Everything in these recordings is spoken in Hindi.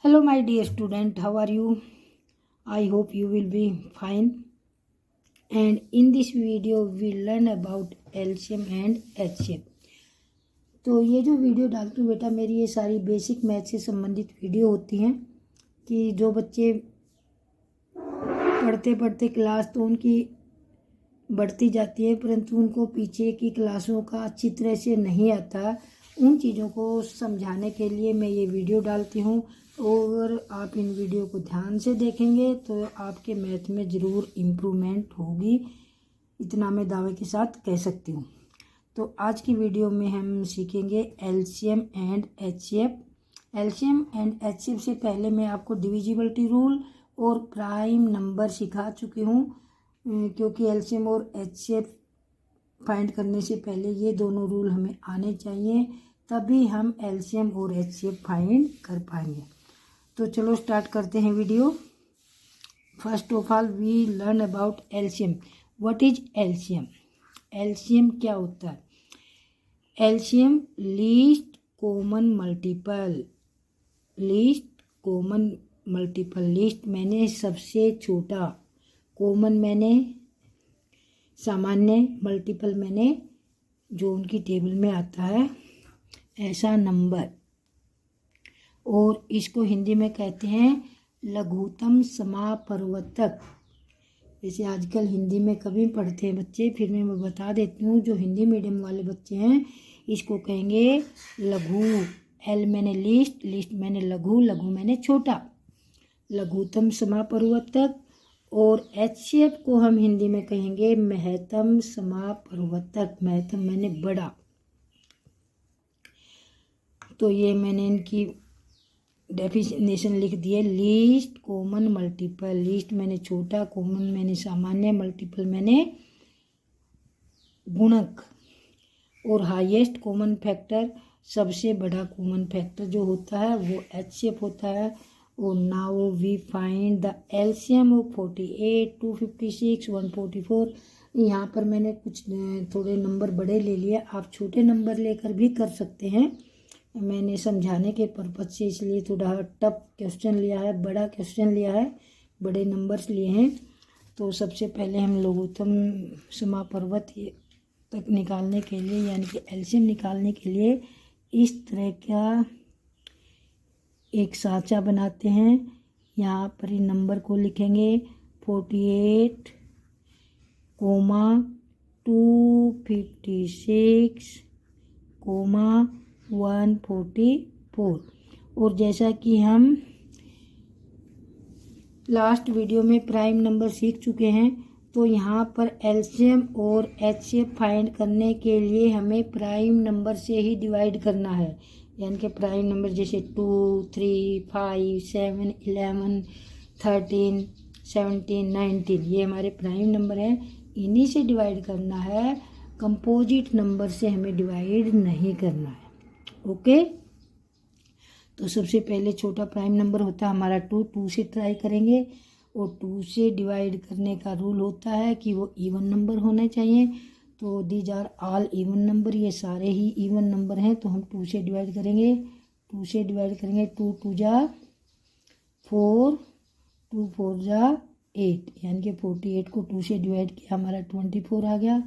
Hello, my dear student. How are you? I hope you will be fine. And in this video, we learn about LCM and HCF. तो ये जो वीडियो डालती हूँ बेटा, मेरी ये सारी बेसिक मैथ से संबंधित वीडियो होती हैं कि जो बच्चे पढ़ते पढ़ते क्लास तो उनकी बढ़ती जाती है, परंतु उनको पीछे की क्लासों का अच्छी तरह से नहीं आता। उन चीज़ों को समझाने के लिए मैं ये वीडियो डालती हूँ। और आप इन वीडियो को ध्यान से देखेंगे तो आपके मैथ में ज़रूर इम्प्रूवमेंट होगी, इतना मैं दावे के साथ कह सकती हूँ। तो आज की वीडियो में हम सीखेंगे LCM and HCF. LCM and HCF से पहले मैं आपको डिविजिबिलिटी रूल और प्राइम नंबर सिखा चुकी हूँ, क्योंकि एलसीएम और एचसीएफ फाइंड करने से पहले ये दोनों रूल हमें आने चाहिए, तभी हम एलसीएम और एचसीएफ फाइंड कर पाएंगे। तो चलो स्टार्ट करते हैं video. First of all we learn about LCM. What is LCM? LCM क्या होता है? LCM least common multiple. Least common multiple, least मैंने सबसे छोटा, कॉमन मैंने सामान्य, मल्टीपल मैंने जो उनकी टेबल में आता है ऐसा नंबर। और इसको हिंदी में कहते हैं लघुत्तम समापवर्तक। जैसे आजकल हिंदी में कभी पढ़ते हैं बच्चे, फिर मैं बता देती हूँ। जो हिंदी मीडियम वाले बच्चे हैं इसको कहेंगे लघु। एल मैंने लिस्ट, लिस्ट मैंने लघु, लघु मैंने छोटा, लघुत्तम समापवर्तक। और एचसीएफ को हम हिंदी में कहेंगे महत्तम समापवर्तक। महत्तम मैंने बड़ा। तो ये मैंने इनकी डेफिनेशन लिख दी है। लीस्ट कॉमन मल्टीपल, लीस्ट मैंने छोटा, कॉमन मैंने सामान्य, मल्टीपल मैंने गुणक। और हाईएस्ट कॉमन फैक्टर, सबसे बड़ा कॉमन फैक्टर जो होता है वो एचसीएफ होता है। और now we find the LCM of 48, 256, 144। यहाँ पर मैंने कुछ थोड़े नंबर बड़े ले लिए, आप छोटे नंबर लेकर भी कर सकते हैं। मैंने समझाने के पर्पज से इसलिए थोड़ा टफ क्वेश्चन लिया है, बड़ा क्वेश्चन लिया है, बड़े नंबर्स लिए हैं। तो सबसे पहले हम लघुत्तम समापवर्तक तक निकालने के लिए, यानी कि एलसीएम निकालने के लिए इस तरह का एक साँचा बनाते हैं। यहाँ पर इन नंबर को लिखेंगे 48, 256, 144। और जैसा कि हम लास्ट वीडियो में प्राइम नंबर सीख चुके हैं, तो यहाँ पर एलसीएम और एचसीएफ फाइंड करने के लिए हमें प्राइम नंबर से ही डिवाइड करना है। यानी कि प्राइम नंबर जैसे 2, 3, 5, 7, 11, 13, 17, 19, ये हमारे प्राइम नंबर हैं। इन्हीं से डिवाइड करना है, कंपोजिट नंबर से हमें डिवाइड नहीं करना है। ओके। तो सबसे पहले छोटा प्राइम नंबर होता है हमारा 2, 2 से ट्राई करेंगे। और 2 से डिवाइड करने का रूल होता है कि वो इवन नंबर होने चाहिए। तो these are all even number, ये सारे ही इवन नंबर हैं। तो हम 2 से डिवाइड करेंगे, 2 से डिवाइड करेंगे। 2 2 जा 4, 2 4 जा 8, यानी कि 48 को 2 से डिवाइड किया हमारा 24 आ गया।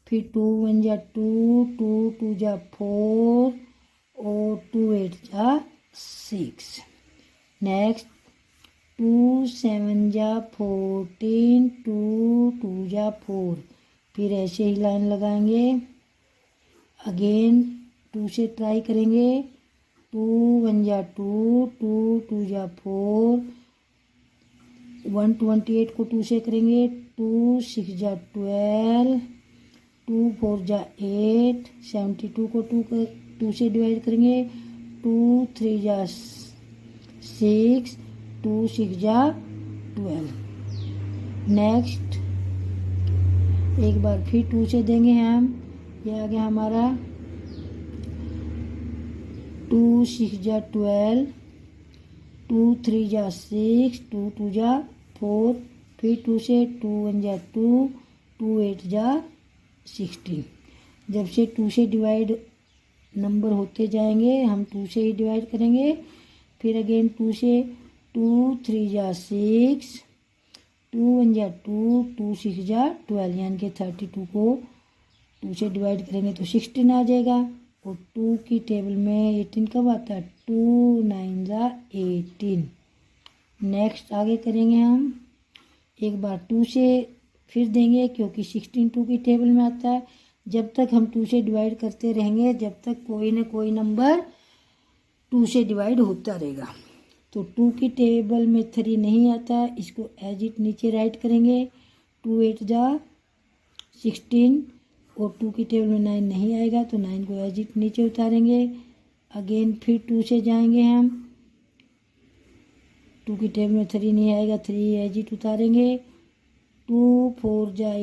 फिर 2 1 जा 2, 2 2 जा 4 और 2 8 जा 6। नेक्स्ट 2 7 जा 14, 2 2 जा 4। फिर ऐसे ही लाइन लगाएंगे। अगेन 2 से ट्राई करेंगे। 2 1 जा 2, 2 2 जा 4, 128 को 2 से करेंगे। 2 6 जा 12, 2 4 जा 8, 72 को 2 से डिवाइड करेंगे। 2 3 जा 6, 2 6 जा 12। नेक्स्ट एक बार फिर 2 से देंगे हम, ये आ गया हमारा 2 6 जा 12, 2 3 जा 6, 2 2 जा 4। फिर 2 से 2 1 जा 2, 2 8 जा 16। जब से 2 से डिवाइड नंबर होते जाएंगे हम 2 से ही डिवाइड करेंगे। फिर अगेन 2 से 2 3 जा 6, 2 1 जा 2, 2 6 जा 12, यानी कि 32 को 2 से डिवाइड करेंगे तो 16 आ जाएगा। और 2 की टेबल में 18 कब आता है? 2 9 जा 18। नेक्स्ट आगे करेंगे हम, एक बार 2 से फिर देंगे क्योंकि 16 2 की टेबल में आता है। जब तक हम 2 से डिवाइड करते रहेंगे जब तक कोई ना कोई नंबर 2 से डिवाइड होता रहेगा। तो 2 की टेबल में 3 नहीं आता है, इसको एज इट नीचे राइट करेंगे। 2 8 जा 16 और 2 की टेबल में 9 नहीं आएगा तो 9 को एज इट नीचे उतारेंगे। अगेन फिर 2 से जाएंगे हम, 2 की टेबल में 3 नहीं आएगा, 3 एज इट उतारेंगे। 2 4 जा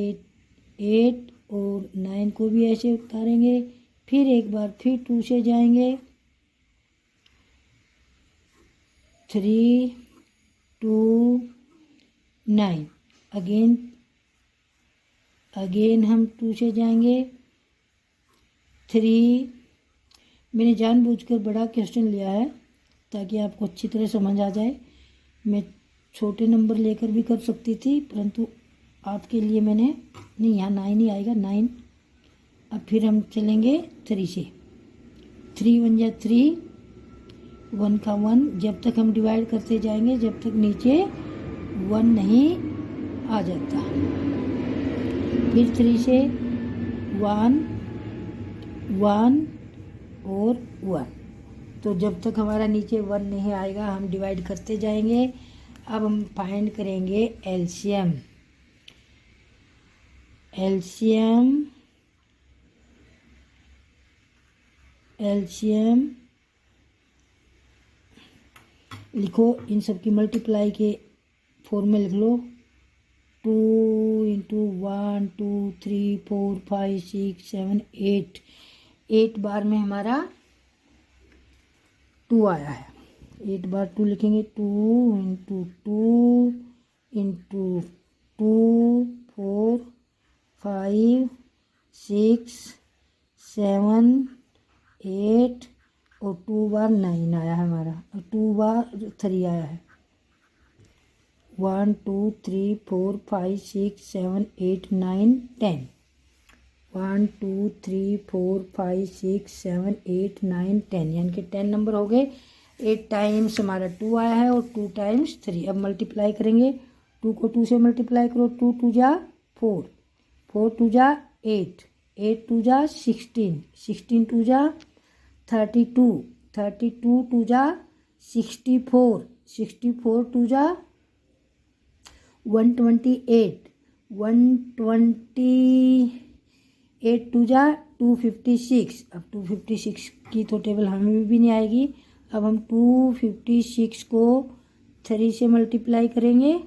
8 और 9 को भी ऐसे उतारेंगे। फिर एक बार फिर 2 से जाएंगे, 3 2 9। अगेन हम 2 से जाएंगे, 3। मैंने जानबूझकर बड़ा क्वेश्चन लिया है ताकि आपको अच्छी तरह समझ आ जाए। मैं छोटे नंबर लेकर भी कर सकती थी परंतु आपके लिए मैंने नहीं, यहाँ 9 ही आएगा 9। अब फिर हम चलेंगे 3 से, 3 1 जा 3, 1 का 1। जब तक हम डिवाइड करते जाएंगे जब तक नीचे 1 नहीं आ जाता। फिर 3 से 1 1 और 1, तो जब तक हमारा नीचे 1 नहीं आएगा हम डिवाइड करते जाएंगे। अब हम फाइंड करेंगे एलसीएम। एलसीएम लिखो, इन सब की मल्टीप्लाई के फॉर्म में लिख लो। 2 × 1 2 3 4 5 6 7 8, 8 बार में हमारा 2 आया है। 8 बार 2 लिखेंगे, 2 × 2 × 2 4 5 6 7 8 और 2 बार 9 आया है हमारा, और 2 बार 3 आया है। 1 2 3 4 5 6 7 8 9 10। 1 2 3 4 5 6 7 8 9 10, यानी कि 10 नंबर हो गए। 8 टाइम्स हमारा 2 आया है और 2 टाइम्स 3। अब मल्टीप्लाई करेंगे, 2 को 2 से मल्टीप्लाई करो, 2 2 जा 4, 4 2 जा 8, 8 2 जा 16, 16 2 जा 32, 32 2 जा 64, 64 2 जा 128, 128 2 जा 256। अब 256 की तो टेबल हमें भी नहीं आएगी। अब हम 256 को 3 से मल्टीप्लाई करेंगे।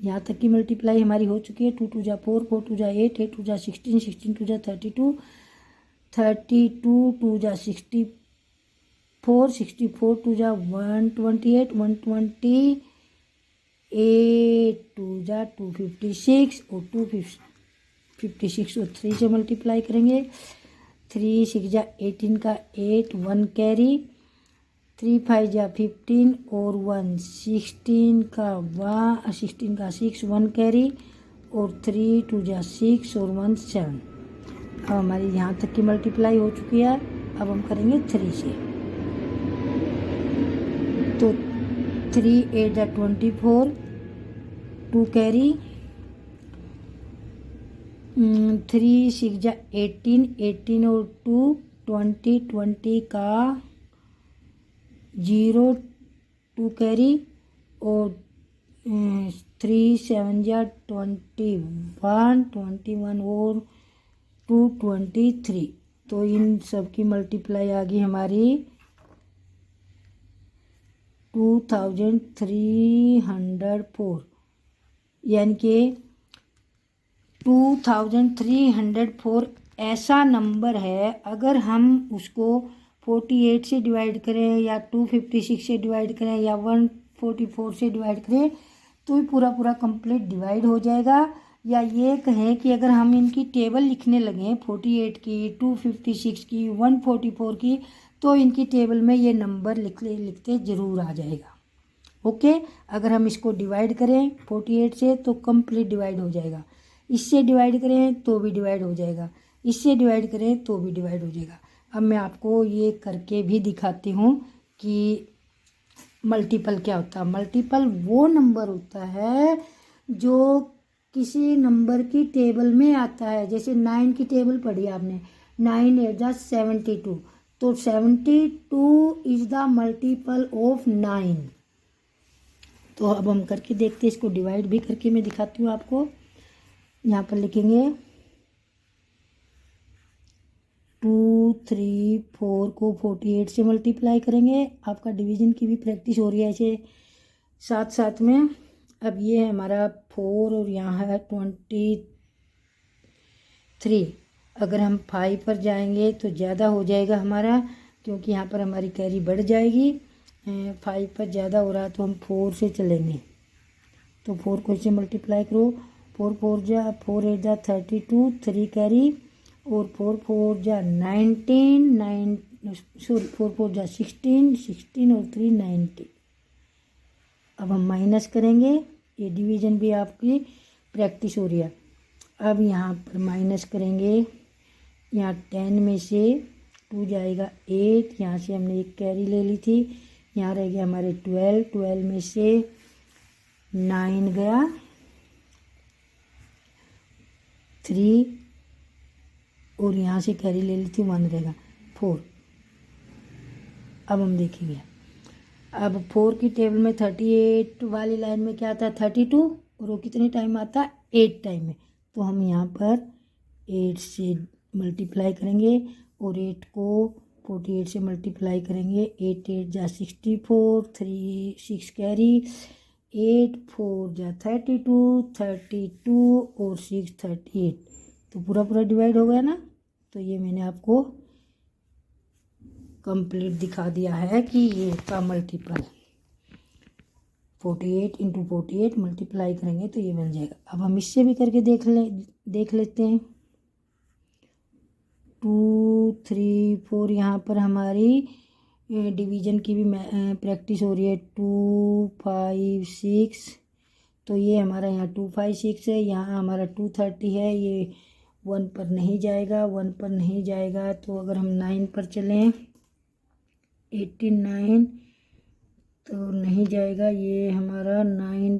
यहाँ तक की मल्टीप्लाई हमारी हो चुकी है। 2 2 जा 4, 4 2 जा 8, 8 2 जा 16, 16 2 जा 32, 32 2 जा 64, 64 2 जा 128, 128 2 जा 256 और 256 और 3 से मल्टीप्लाई करेंगे। 3 6 जा 18 का 8, 1 कैरी, 3 5 जा 15 और 1 16 का 6, 1 कैरी और 3 2 जा 6 और 1 7। अब हमारी यहाँ तक की मल्टीप्लाई हो चुकी है। अब हम करेंगे 3 से, तो 3 8 जा 24, 2 कैरी, 3 6 जा 18, 18 और 2 20, 20 का 0, 2 कैरी और 3 7 जा 21, 21 और 2 23। तो इन सब की मल्टीप्लाई आ गई हमारी 2304, यानी कि 2304 ऐसा नंबर है। अगर हम उसको 48 से डिवाइड करें या 256 से डिवाइड करें या 144 से डिवाइड करें तो ही पूरा पूरा कंप्लीट डिवाइड हो जाएगा। या ये कहें कि अगर हम इनकी टेबल लिखने लगें 48 की, 256 की, 144 की, तो इनकी टेबल में ये नंबर लिखते ज़रूर आ जाएगा। ओके, अगर हम इसको डिवाइड करें 48 से तो कंप्लीट डिवाइड हो जाएगा, इससे डिवाइड करें तो भी डिवाइड हो जाएगा, इससे डिवाइड करें तो भी डिवाइड हो जाएगा। अब मैं आपको ये करके भी दिखाती हूँ कि मल्टीपल क्या होता है। मल्टीपल वो नंबर होता है जो किसी नंबर की टेबल में आता है। जैसे 9 की टेबल पढ़ी आपने, 9 8 जा 72, तो 72 इज द मल्टीपल ऑफ 9। तो अब हम करके देखते हैं, इसको डिवाइड भी करके मैं दिखाती हूँ आपको। यहाँ पर लिखेंगे 2 3 4 को 48 से मल्टीप्लाई करेंगे। आपका डिवीजन की भी प्रैक्टिस हो रही है ऐसे साथ साथ में। अब ये है हमारा 4 और यहाँ है 23। अगर हम 5 पर जाएंगे तो ज़्यादा हो जाएगा हमारा, क्योंकि यहाँ पर हमारी कैरी बढ़ जाएगी। 5 पर ज़्यादा हो रहा तो हम 4 से चलेंगे। तो 4 को इससे मल्टीप्लाई करो, 4 4 जा 4 8 जा 32, 3 कैरी, और 4 4 जा 19, 4 4 जा 16, 16 और 3 19। अब हम माइनस करेंगे, ये डिवीजन भी आपकी प्रैक्टिस हो रही है। अब यहाँ पर माइनस करेंगे, यहाँ 10 में से 2 जाएगा 8, यहाँ से हमने एक कैरी ले ली थी, यहाँ रह गया हमारे 12, 12 में से 9 गया, 3 और यहाँ से कैरी ले ली थी 1 रहेगा 4। अब हम देखेंगे, अब 4 की टेबल में 38 वाली लाइन में क्या आता है 32, और वो कितने टाइम आता है 8 टाइम में। तो हम यहाँ पर 8 से मल्टीप्लाई करेंगे और 8 को 48 से मल्टीप्लाई करेंगे। 8 8 जा 64, 3 6 कैरी, 8 4 जा 32, 32 और 6 38, तो पूरा पूरा डिवाइड हो गया ना। तो ये मैंने आपको कंप्लीट दिखा दिया है कि ये का मल्टीपल 48 इंटू 48 मल्टीप्लाई करेंगे तो ये बन जाएगा। अब हम इससे भी करके देख लेते हैं। 2 3 4 यहाँ पर हमारी डिवीजन की भी प्रैक्टिस हो रही है। 2 5 6, तो ये हमारा यहाँ 2 5 6 है, यहाँ हमारा 230 है, ये 1 पर नहीं जाएगा, 1 पर नहीं जाएगा। तो अगर हम 9 पर चलें 89, तो नहीं जाएगा, ये हमारा 9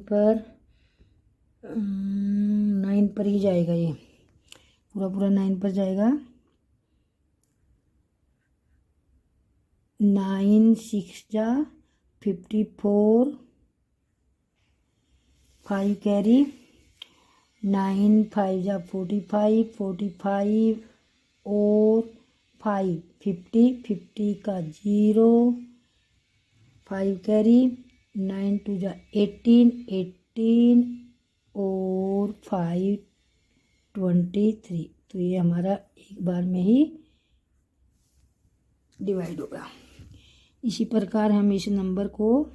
पर ही जाएगा, ये पूरा पूरा 9 पर जाएगा। 9 6 जा 54, 5 कैरी, 9 5 जा 45, 45 और 5 50, 50 का 0, 5 कैरी, 9 2 जा 18, 18 और 5 23। तो ये हमारा एक बार में ही डिवाइड होगा। इसी प्रकार हम इस नंबर को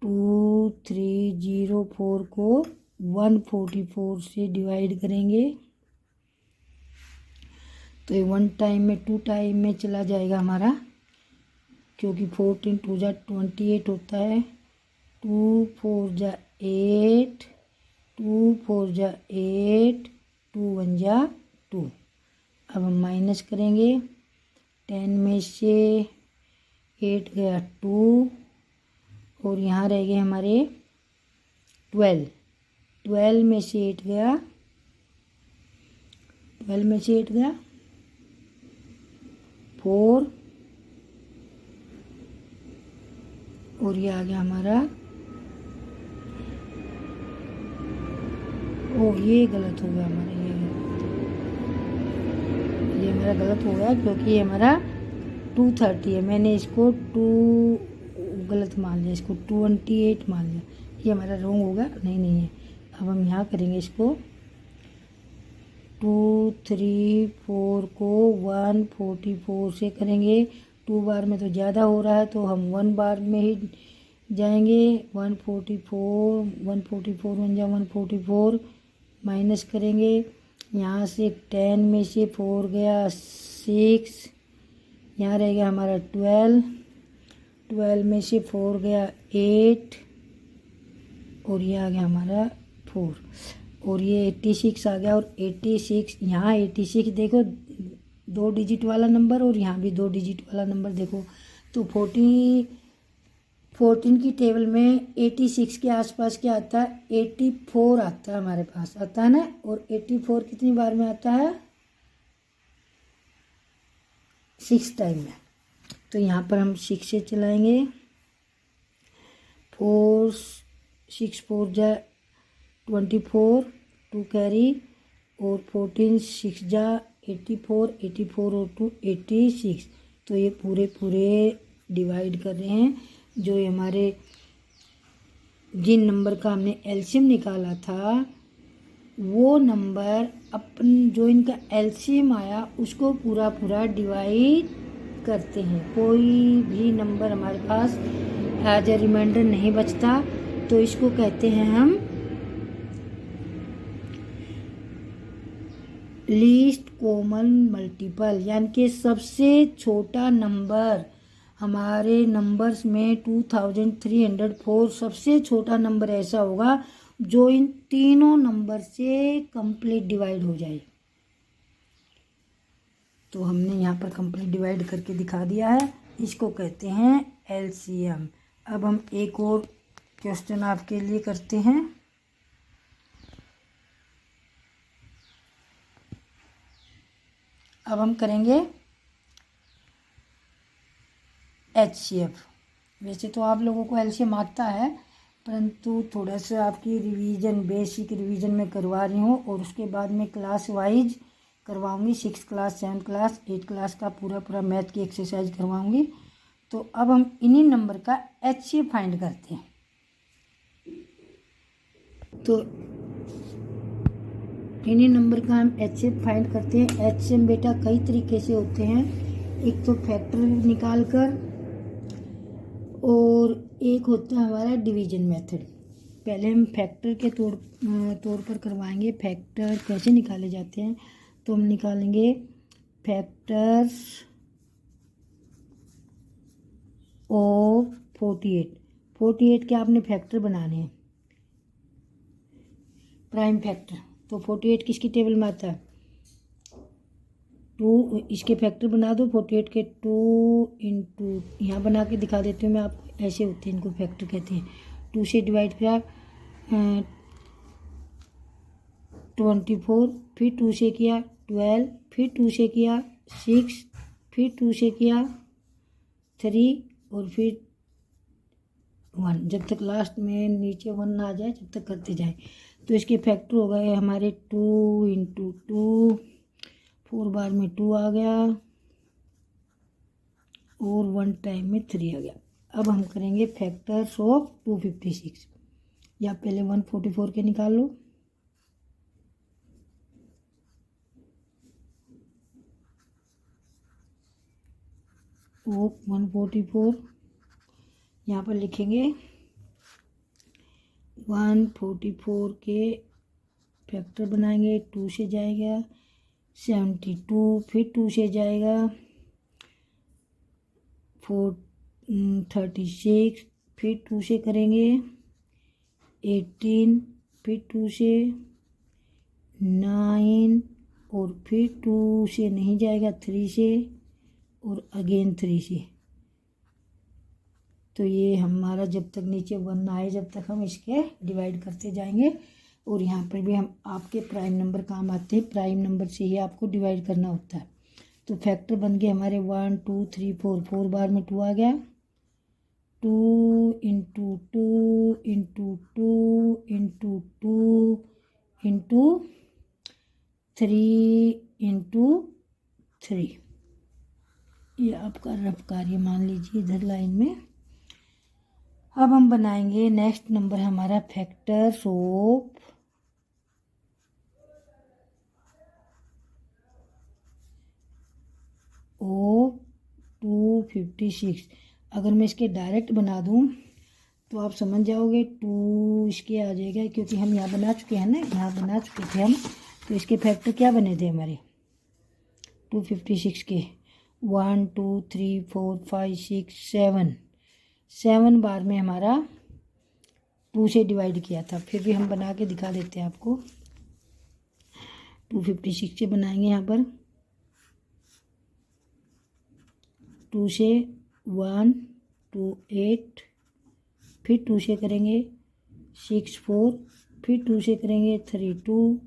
2304 को 144 से डिवाइड करेंगे, तो ये 1 टाइम में 2 टाइम में चला जाएगा हमारा, क्योंकि 14 2 जा 28 होता है। 2 4 जा 8, 2 4 जा 8, 2 1 जा 2। अब हम माइनस करेंगे, 10 में से 8 गया 2, और यहाँ रह गए हमारे 12, 12 में से 8 गया, 12 में से 8 गया 4, और ये आ गया हमारा, ये गलत हो गया हमारा, ये हमारा गलत हो गया, क्योंकि ये हमारा 230 है, मैंने इसको 2 गलत मान लिया, इसको 28 मान लिया, ये हमारा रॉन्ग होगा, नहीं है। अब हम यहाँ करेंगे इसको 2 3 4 को 144 से करेंगे। 2 बार में तो ज़्यादा हो रहा है, तो हम 1 बार में ही जाएंगे। 144 144 1 जा 144, माइनस करेंगे, यहाँ से 10 में से 4 गया 6, यहाँ रह गया हमारा 12, 12 में से 4 गया 8 और ये आ गया हमारा 4 और ये 86 आ गया। और 86 यहाँ 86 देखो 2 डिजिट वाला नंबर और यहाँ भी 2 डिजिट वाला नंबर देखो। तो 14 की टेबल में 86 के आसपास क्या आता है, 84 आता है हमारे पास, आता है ना। और 84 कितनी बार में आता है, 6 टाइम में। तो यहाँ पर हम 6 से चलाएंगे, 4 6 4 जा 24, 2 कैरी और 14 6 जा 84, 84 और 2 86। तो ये पूरे डिवाइड कर रहे हैं। जो हमारे जिन नंबर का हमने एलसीएम निकाला था वो नंबर अपन जो इनका एलसीएम आया उसको पूरा डिवाइड करते हैं। कोई भी नंबर हमारे पास एज ए रिमाइंडर नहीं बचता, तो इसको कहते हैं हम लीस्ट कॉमन मल्टीपल, यानी कि सबसे छोटा नंबर। हमारे नंबर्स में 2304 सबसे छोटा नंबर ऐसा होगा जो इन तीनों नंबर से कंप्लीट डिवाइड हो जाए। तो हमने यहाँ पर कंप्लीट डिवाइड करके दिखा दिया है, इसको कहते हैं एलसीएम। अब हम एक और क्वेश्चन आपके लिए करते हैं। अब हम करेंगे एचसीएफ। वैसे तो आप लोगों को एलसीएम आता है, परंतु थोड़ा सा आपकी रिवीजन, बेसिक रिवीजन में करवा रही हूँ और उसके बाद में क्लास वाइज करवाऊँगी। 6 क्लास, 7 क्लास, 8 क्लास का पूरा मैथ की एक्सरसाइज करवाऊँगी। तो अब हम इन्हीं नंबर का एचसीएफ फाइंड करते हैं। तो इन्हीं नंबर का हम एचसीएफ फाइंड करते हैं। एचसीएफ बेटा कई तरीके से होते हैं, एक तो फैक्टर निकाल कर और एक होता है हमारा डिवीजन मेथड। पहले हम फैक्टर के तौर पर करवाएंगे। फैक्टर कैसे निकाले जाते हैं, तो हम निकालेंगे फैक्टर्स ऑफ 48 के आपने फैक्टर बनाने हैं, प्राइम फैक्टर। तो 48 किसकी टेबल में आता है, 2। इसके फैक्टर बना दो 48 के 2 इंटू, यहाँ बना के दिखा देती हूँ मैं आपको, ऐसे होते हैं, इनको फैक्टर कहते हैं। 2 से डिवाइड किया 24, फिर 2 से किया 12, फिर 2 से किया 6, फिर 2 से किया 3 और फिर 1, जब तक लास्ट में नीचे 1 ना आ जाए तब तक करते जाए। तो इसके फैक्टर हो गए हमारे 2 इंटू 2, 4 बार में 2 आ गया और 1 टाइम में 3 आ गया। अब हम करेंगे फैक्टर्स ऑफ 256, या पहले 144 के निकाल लो। वो 144 यहाँ पर लिखेंगे। 144 के फैक्टर बनाएंगे, 2 से जाएगा 72, फिर 2 से जाएगा 36, फिर 2 से करेंगे 18, फिर 2 से 9 और फिर 2 से नहीं जाएगा 3 से और अगेन 3 से। तो ये हमारा जब तक नीचे 1 ना आए जब तक हम इसके डिवाइड करते जाएंगे। और यहाँ पर भी हम आपके प्राइम नंबर काम आते हैं, प्राइम नंबर से ही आपको डिवाइड करना होता है। तो फैक्टर बन गए हमारे 1 2 3 4, 4 बार में 2 आ गया, 2 into 2 into 2 into 2 into 3 into 3। ये आपका रफ कार्य मान लीजिए इधर लाइन में। अब हम बनाएंगे नेक्स्ट नंबर हमारा फैक्टर्स ऑफ 256। अगर मैं इसके डायरेक्ट बना दूं तो आप समझ जाओगे 2 इसके आ जाएगा, क्योंकि हम यहाँ बना चुके हैं ना, यहाँ बना चुके थे हम। तो इसके फैक्टर क्या बने थे हमारे 256 के, 1 2 3 4 5 6 7, 7 बार में हमारा 2 से डिवाइड किया था। फिर भी हम बना के दिखा देते हैं आपको। 256 से बनाएंगे यहाँ पर। 2 से 1 2 8, फिर 2 से करेंगे 6 4, फिर 2 से करेंगे 3 2,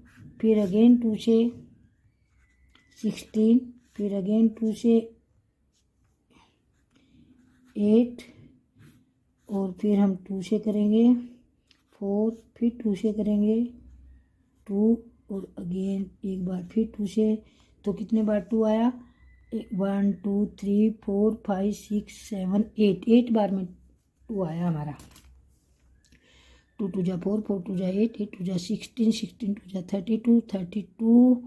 फिर अगेन 2 से 16, फिर अगेन 2 से 8, और फिर हम 2 से करेंगे 4, फिर 2 से करेंगे 2, और अगेन एक बार फिर 2 से। तो कितने बार 2 आया? 1 2 3 4 5 6 7 8, 8 बार में 2 आया हमारा। 2 2 जा 4, 4 2 जा 8, 8 2 जा 16, 16 2 जा 32, 32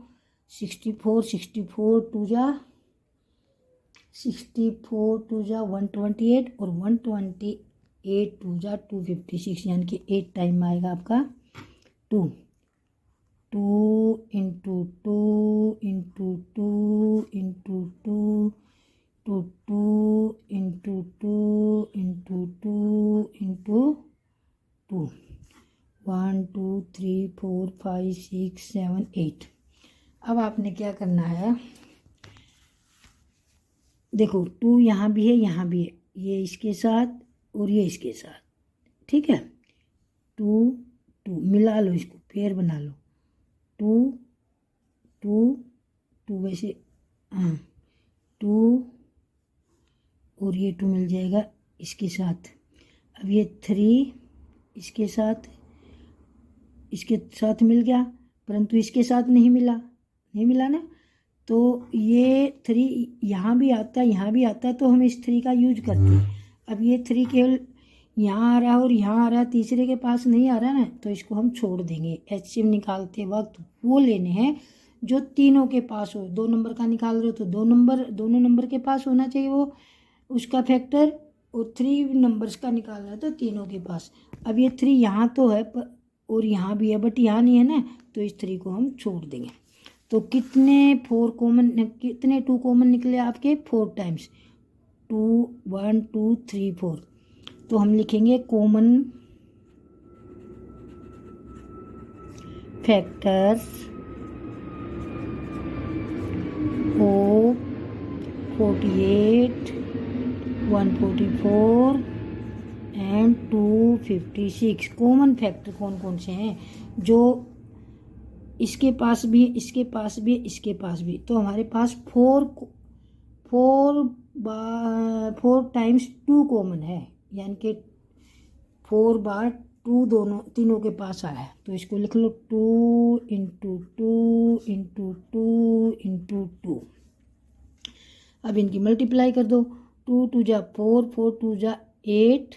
64, 64 2 जा 64 2 जा 128, और 128 2 जा 256, यानी कि 8 टाइम में आएगा आपका 2। 2 into 2 into 2 into 2 to 2 into 2 into 2 into 2, 1 2 3 4 5 6 7 8। अब आपने क्या करना है, देखो 2 यहाँ भी है, यहाँ भी है, ये इसके साथ और ये इसके साथ, ठीक है। 2 2 मिला लो, इसको पेयर बना लो। 2 2 2 वैसे, हाँ 2 और ये 2 मिल जाएगा इसके साथ। अब ये 3 इसके साथ मिल गया, परंतु इसके साथ नहीं मिला ना। तो ये 3 यहाँ भी आता है, यहाँ भी आता है, तो हम इस 3 का यूज करते हैं। अब ये 3 केवल यहाँ आ रहा है और यहाँ आ रहा है, तीसरे के पास नहीं आ रहा ना, तो इसको हम छोड़ देंगे। एचसीएम निकालते वक्त वो लेने हैं जो तीनों के पास हो। 2 नंबर का निकाल रहे हो तो दोनों नंबर के पास होना चाहिए वो उसका फैक्टर, और 3 नंबर्स का निकालना है तो तीनों के पास। अब ये 3 यहाँ तो है और यहाँ भी है, बट यहाँ नहीं है ना, तो इस 3 को हम छोड़ देंगे। तो कितने 2 कॉमन निकले आपके? 4 टाइम्स। 2 1 2 3 4। तो हम लिखेंगे common factors of 48 144 and 256। Common factor कौन कौन से हैं? जो इसके पास भी, इसके पास भी, इसके पास भी। तो हमारे पास 4 टाइम्स 2 कॉमन है, यानी कि 4 बार 2 तीनों के पास आया है। तो इसको लिख लो 2 इंटू 2 इंटू 2 इंटू 2। अब इनकी मल्टीप्लाई कर दो। 2 2 जा 4, 4 2 जा 8,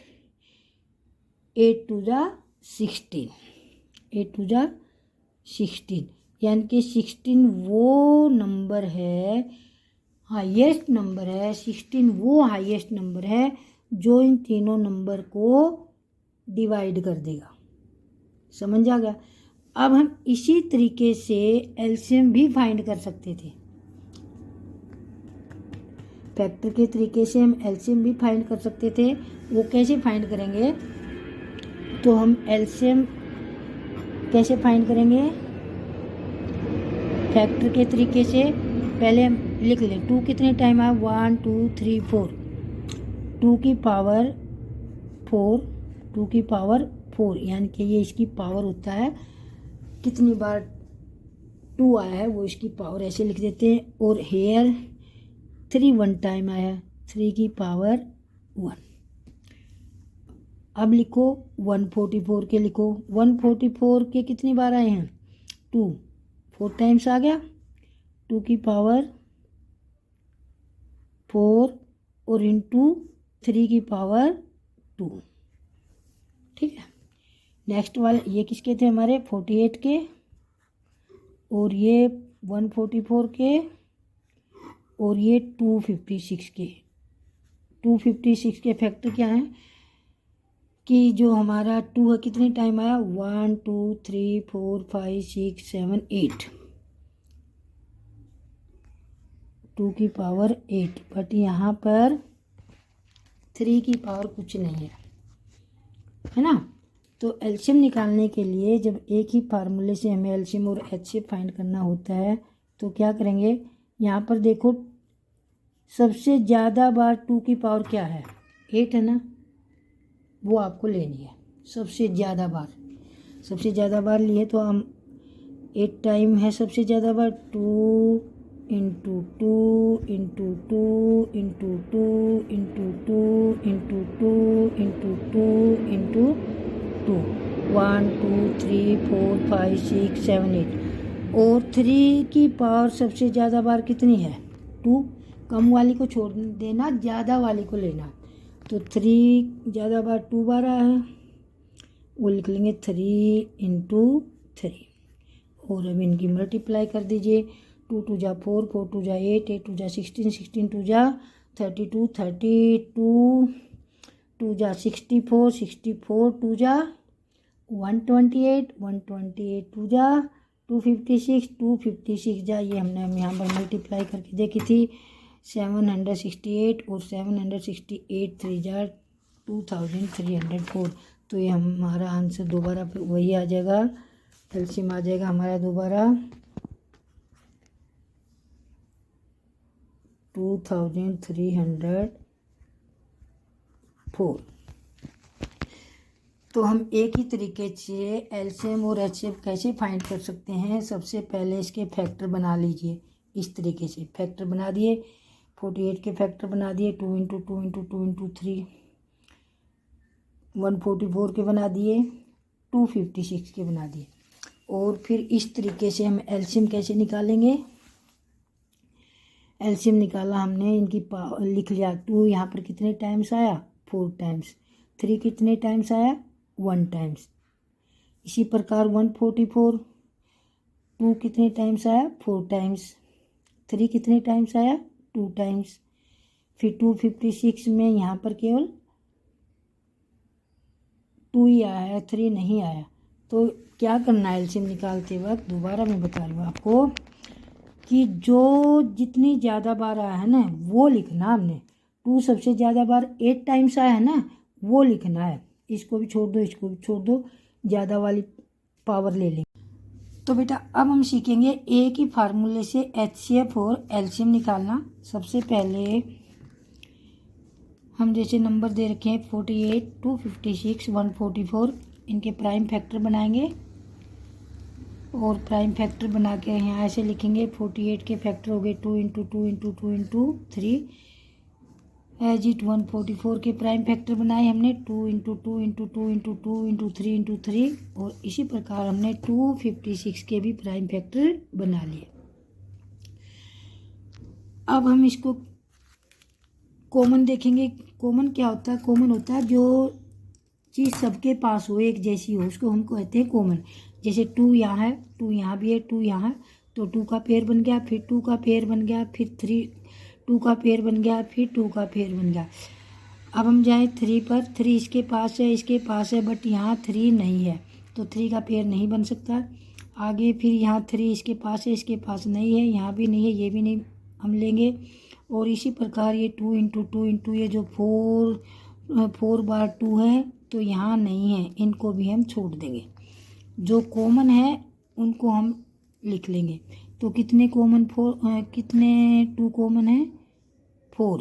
8 2 जा 16, 8 2 जा 16, यानी कि 16 वो नंबर है, हाईएस्ट नंबर है। 16 वो हाईएस्ट नंबर है जो इन तीनों नंबर को डिवाइड कर देगा। समझ आ गया? अब हम इसी तरीके से एलसीएम भी फाइंड कर सकते थे। फैक्टर के तरीके से हम एलसीएम भी फाइंड कर सकते थे। वो कैसे फाइंड करेंगे? तो हम एलसीएम कैसे फाइंड करेंगे? फैक्टर के तरीके से पहले हम लिख लें 2 कितने टाइम आया? 1 2 3 4। 2 की पावर 4, 2 की पावर 4, यानी कि ये इसकी पावर होता है। कितनी बार 2 आया है वो इसकी पावर, ऐसे लिख देते हैं। और हेयर 3 1 टाइम आया, 3 की पावर 1। अब लिखो 144 के, लिखो 144 के कितनी बार आए हैं? 2, 4 टाइम्स आ गया। 2 की पावर 4 और इंटू 3 की पावर 2, ठीक है। नेक्स्ट वाले ये किसके थे हमारे? 48 के, और ये 144 के, और ये 256 के। 256 के फैक्टर क्या है कि जो हमारा 2 है कितने टाइम आया? 1 2 3 4 5 6 7 8। 2 की पावर 8, बट यहाँ पर 3 की पावर कुछ नहीं है ना। तो एलसीएम निकालने के लिए जब एक ही फार्मूले से हमें एलसीएम और एचसीएफ फाइंड करना होता है तो क्या करेंगे, यहाँ पर देखो सबसे ज़्यादा बार 2 की पावर क्या है, 8 है ना, वो आपको लेनी है सबसे ज़्यादा बार लिए तो हम 8 टाइम है सबसे ज़्यादा बार, 2 into 2 into 2 into 2 into 2 into 2 into 2 into 2, 1 2 3 4 5 6 7 8। और 3 की पावर सबसे ज़्यादा बार कितनी है, 2। कम वाली को छोड़ देना, ज़्यादा वाली को लेना। तो 3 ज़्यादा बार 2 बार आया है, वो लिख लेंगे 3 इंटू 3। और अब इनकी मल्टीप्लाई कर दीजिए, 2 2 जा 4 4 2 जा 8 8 2 जा 16 16 2 जा 32 32 2 जा 64 64 2 जा 128 128 2 जा 256 256 जा, ये हमने यहाँ पर मल्टीप्लाई करके देखी थी, 768 और 768 3 जा 2304। तो ये हमारा आंसर दोबारा फिर वही आ जाएगा, एलसीएम आ जाएगा हमारा दोबारा 2304। तो हम एक ही तरीके से एलसीएम और एचसीएफ कैसे फाइंड कर सकते हैं, सबसे पहले इसके फैक्टर बना लीजिए। इस तरीके से फैक्टर बना दिए, 48 के फैक्टर बना दिए, 2 इंटू 2 इंटू 2 इंटू 3 144 के बना दिए, 256 के बना दिए। और फिर इस तरीके से हम एलसीएम कैसे निकालेंगे, एलसीएम निकाला हमने, इनकी लिख लिया, 2 यहाँ पर कितने टाइम्स आया, 4 टाइम्स, 3 कितने टाइम्स आया, 1 टाइम्स। इसी प्रकार 144, 2 कितने टाइम्स आया, 4 टाइम्स, 3 कितने टाइम्स आया, 2 टाइम्स। फिर 256 में यहाँ पर केवल 2 ही आया है, 3 नहीं आया। तो क्या करना है एलसीएम निकालते वक्त, दोबारा मैं बता रही हूँ आपको कि जो जितनी ज़्यादा बार आया है ना वो लिखना हमने। 2 सबसे ज़्यादा बार 8 टाइम्स आया है ना, वो लिखना है। इसको भी छोड़ दो, इसको भी छोड़ दो, ज़्यादा वाली पावर ले लेंगे। तो बेटा अब हम सीखेंगे एक ही फार्मूले से एचसीएफ और एलसीएम निकालना। सबसे पहले हम जैसे नंबर दे रखे हैं 48 256 144, इनके प्राइम फैक्टर बनाएंगे। और प्राइम फैक्टर बना के यहाँ ऐसे लिखेंगे, 48 के फैक्टर हो गए 2 into 2 into 2 into 3, as it 144 के प्राइम फैक्टर बनाए हमने 2 into 2 into 2 into 2 into 3 into 3। और इसी प्रकार हमने 256 के भी प्राइम फैक्टर बना लिए। अब हम इसको कॉमन देखेंगे। कॉमन क्या होता है, कॉमन होता है जो चीज़ सबके पास हो, एक जैसी हो, उसको हम कहते हैं कॉमन। जैसे 2 यहाँ है, 2 यहाँ भी है, 2 यहाँ, तो 2 का पेयर बन गया, फिर 2 का पेयर बन गया, फिर 2 का पेयर बन गया, फिर 2 का पेयर बन गया। अब हम जाएं 3 पर, 3 इसके पास है, इसके पास है, बट यहाँ 3 नहीं है, तो 3 का पेयर नहीं बन सकता। आगे फिर यहाँ 3 इसके पास है, इसके पास नहीं है, यहाँ भी नहीं है, ये भी नहीं हम लेंगे। और इसी प्रकार ये 2 इंटू 2 इंटू ये जो 4 बार 2 है, तो यहाँ नहीं है, इनको भी हम छोड़ देंगे। जो कॉमन है उनको हम लिख लेंगे। तो कितने कॉमन, कितने 2 कॉमन है, 4,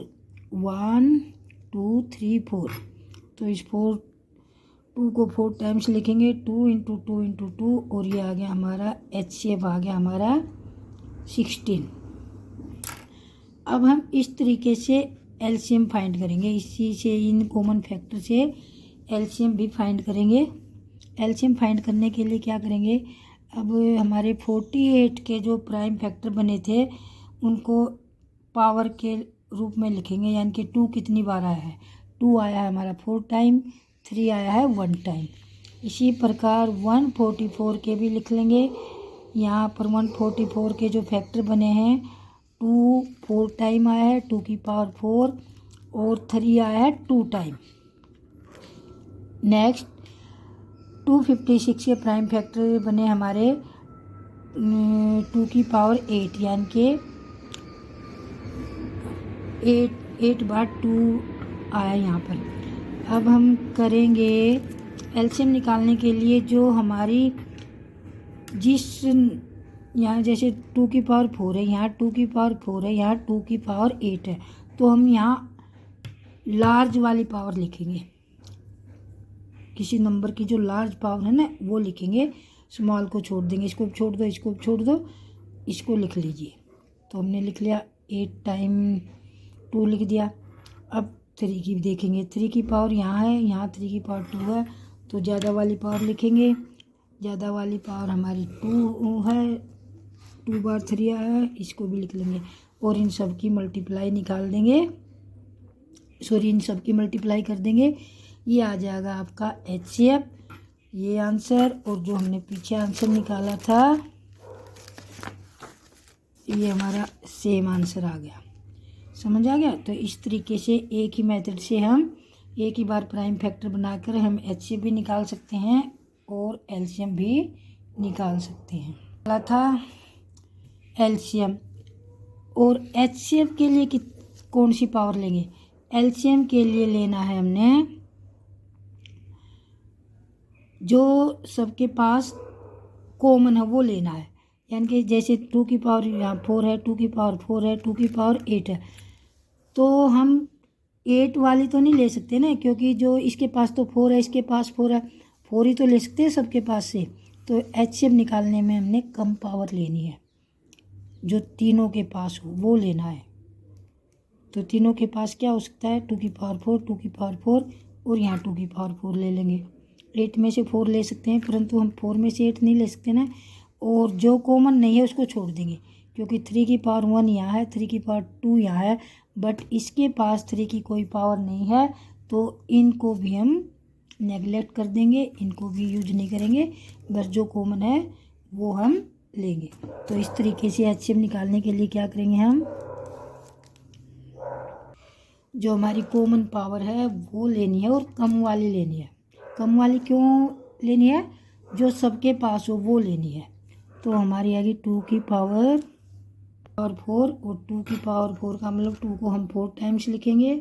1 2 3 4। तो इस 2 को 4 टाइम्स लिखेंगे, 2 इंटू 2 इंटू 2, और ये आ गया हमारा एचसीएफ, आ गया हमारा 16। अब हम इस तरीके से एलसीएम फाइंड करेंगे, इसी से इन कॉमन फैक्टर से एलसीएम भी फाइंड करेंगे। एलसीएम फाइंड करने के लिए क्या करेंगे, अब हमारे 48 के जो प्राइम फैक्टर बने थे उनको पावर के रूप में लिखेंगे, यानी कि 2 कितनी बार आया है, 2 आया है हमारा 4 टाइम, 3 आया है 1 टाइम। इसी प्रकार 144 के भी लिख लेंगे। यहाँ पर 144 के जो फैक्टर बने हैं, 2 4 टाइम आया है, 2 की पावर 4, और 3 आया है 2 टाइम। नेक्स्ट 256 के प्राइम फैक्टर बने हमारे 2 की पावर 8, यानी कि 8 बार 2 आया यहाँ पर। अब हम करेंगे एलसीएम निकालने के लिए जो हमारी जिस यहाँ जैसे 2 की पावर 4 है, यहाँ 2 की पावर 4 है, यहाँ 2 की पावर 8 है, तो हम यहाँ लार्ज वाली पावर लिखेंगे। किसी नंबर की जो लार्ज पावर है ना वो लिखेंगे, स्मॉल को छोड़ देंगे। इसको छोड़ दो, इसको छोड़ दो, इसको लिख लीजिए। तो हमने लिख लिया 8 टाइम 2 लिख दिया। अब 3 की देखेंगे, 3 की पावर यहाँ है, यहाँ 3 की पावर 2 है, तो ज़्यादा वाली पावर लिखेंगे। ज़्यादा वाली पावर हमारी 2 है, 2 बार 3 आया है, इसको भी लिख लेंगे। और इन सब की मल्टीप्लाई निकाल देंगे, सॉरी इन सब की मल्टीप्लाई कर देंगे। ये आ जाएगा आपका HCF, ये आंसर। और जो हमने पीछे आंसर निकाला था ये हमारा सेम आंसर आ गया। समझ आ गया? तो इस तरीके से एक ही मेथड से हम एक ही बार प्राइम फैक्टर बनाकर हम HCF भी निकाल सकते हैं और LCM भी निकाल सकते हैं। निकाला था LCM और HCF के लिए कौन सी पावर लेंगे? LCM के लिए लेना है हमने जो सबके पास कॉमन है वो लेना है। यानी कि जैसे 2 की पावर यहाँ 4 है, 2 की पावर 4 है, 2 की पावर 8 है, तो हम 8 वाली तो नहीं ले सकते ना, क्योंकि जो इसके पास तो 4 है, इसके पास 4 है, 4 ही तो ले सकते हैं सबके पास से। तो HCF निकालने में हमने कम पावर लेनी है, जो तीनों के पास हो वो लेना है। तो तीनों के पास क्या हो सकता है? 2 की पावर 4, 2 की पावर 4 और यहाँ 2 की पावर 4 ले लेंगे। 8 में से 4 ले सकते हैं, परंतु हम 4 में से 8 नहीं ले सकते ना। और जो कॉमन नहीं है उसको छोड़ देंगे, क्योंकि 3 की पावर 1 यहाँ है, 3 की पावर 2 यहाँ है, बट इसके पास 3 की कोई पावर नहीं है, तो इनको भी हम नेगलेक्ट कर देंगे, इनको भी यूज नहीं करेंगे, बस जो कॉमन है वो हम लेंगे। तो इस तरीके से HCF निकालने के लिए क्या करेंगे, हम जो हमारी कॉमन पावर है वो लेनी है और कम वाली लेनी है। कम वाली क्यों लेनी है? जो सबके पास हो वो लेनी है। तो हमारी आएगी 2 की पावर 4 और 2 की पावर 4 का मतलब 2 को हम 4 टाइम्स लिखेंगे,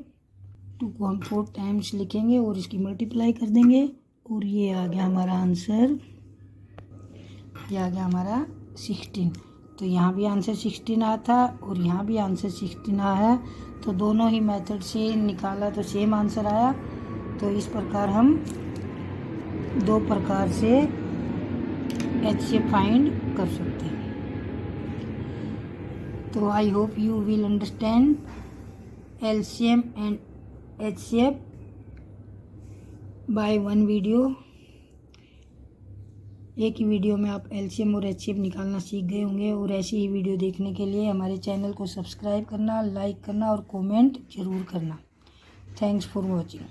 2 को हम 4 टाइम्स लिखेंगे और इसकी मल्टीप्लाई कर देंगे। और ये आ गया हमारा आंसर, ये आ गया हमारा 16। तो यहाँ भी आंसर 16 आया था और यहाँ भी आंसर 16 आया है। तो दोनों ही मेथड से निकाला तो सेम आंसर आया। तो इस प्रकार हम 2 प्रकार से HCF फाइंड कर सकते हैं। तो I hope you will understand LCM and HCF by one video. एक ही वीडियो में आप LCM और HCF निकालना सीख गए होंगे। और ऐसी ही वीडियो देखने के लिए हमारे चैनल को सब्सक्राइब करना, लाइक करना और कमेंट ज़रूर करना। Thanks for watching.